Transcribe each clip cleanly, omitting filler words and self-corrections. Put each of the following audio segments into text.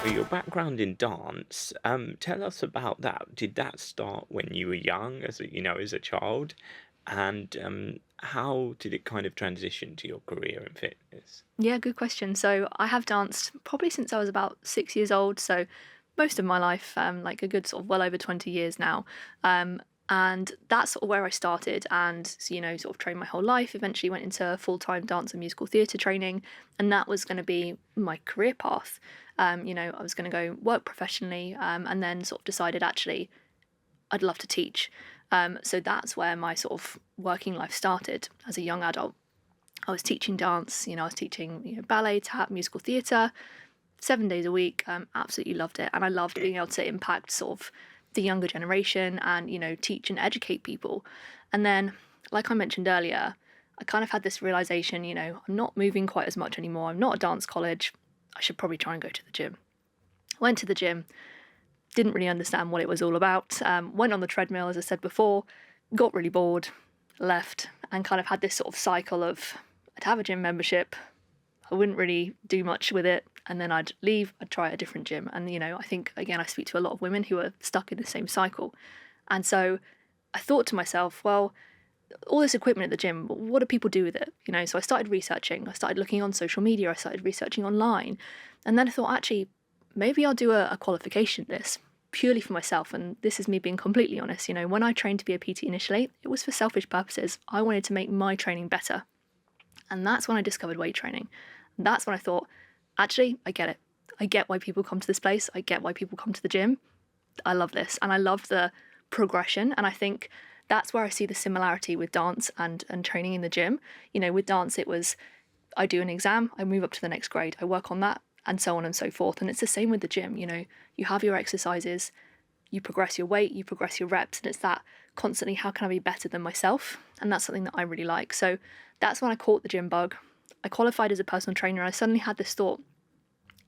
So your background in dance, tell us about that. Did that start when you were young, as a child? And how did it kind of transition to your career in fitness? Yeah, good question. So I have danced probably since I was about 6 years old. So most of my life, like a good sort of well over 20 years now. And that's sort of where I started and, sort of trained my whole life. Eventually went into full-time dance and musical theatre training. And that was going to be my career path. I was going to go work professionally and then sort of decided actually I'd love to teach. So that's where my sort of working life started as a young adult. I was teaching dance, I was teaching ballet, tap, musical theatre, 7 days a week. Absolutely loved it. And I loved being able to impact sort of the younger generation and, teach and educate people. And then, like I mentioned earlier, I kind of had this realization, I'm not moving quite as much anymore. I'm not a dance college. I should probably try and go to the gym. Went to the gym, didn't really understand what it was all about. Went on the treadmill, as I said before, got really bored, left, and kind of had this sort of cycle of I'd have a gym membership, I wouldn't really do much with it, and then I'd leave, I'd try a different gym. And, I think, again, I speak to a lot of women who are stuck in the same cycle. And so I thought to myself, well, all this equipment at the gym, what do people do with it? So I started researching, I started looking on social media, I started researching online. And then I thought, actually, maybe I'll do a qualification in this purely for myself. And this is me being completely honest. When I trained to be a PT initially, it was for selfish purposes. I wanted to make my training better. And that's when I discovered weight training. That's when I thought, actually, I get it. I get why people come to this place. I get why people come to the gym. I love this. And I love the progression. And I think that's where I see the similarity with dance and training in the gym. With dance, it was, I do an exam, I move up to the next grade, I work on that, and so on and so forth. And it's the same with the gym. You have your exercises, you progress your weight, you progress your reps, and it's that constantly, how can I be better than myself? And that's something that I really like. So that's when I caught the gym bug. I qualified as a personal trainer, and I suddenly had this thought,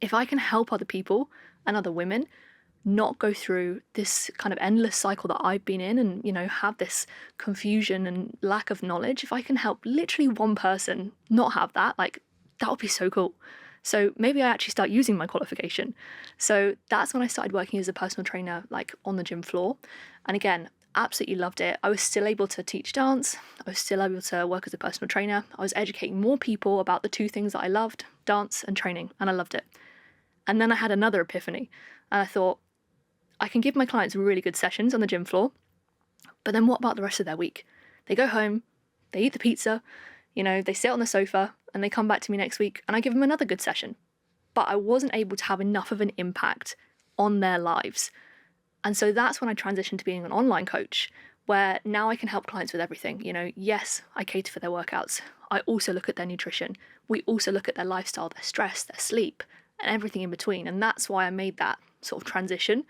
if I can help other people and other women not go through this kind of endless cycle that I've been in and, have this confusion and lack of knowledge, if I can help literally one person not have that, that would be so cool. So maybe I actually start using my qualification. So that's when I started working as a personal trainer, on the gym floor. And again, absolutely loved it. I was still able to teach dance. I was still able to work as a personal trainer. I was educating more people about the two things that I loved, dance and training, and I loved it. And then I had another epiphany, and I thought, I can give my clients really good sessions on the gym floor, but then what about the rest of their week? They go home, they eat the pizza, they sit on the sofa, and they come back to me next week, and I give them another good session. But I wasn't able to have enough of an impact on their lives. And so that's when I transitioned to being an online coach, where now I can help clients with everything. Yes, I cater for their workouts. I also look at their nutrition. We also look at their lifestyle, their stress, their sleep, and everything in between. And that's why I made that sort of transition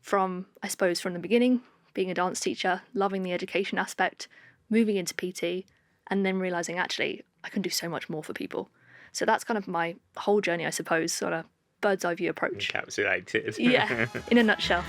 from the beginning, being a dance teacher, loving the education aspect, moving into PT, and then realizing actually I can do so much more for people. So that's kind of my whole journey, I suppose, on a bird's eye view approach. Encapsulated. Yeah, in a nutshell.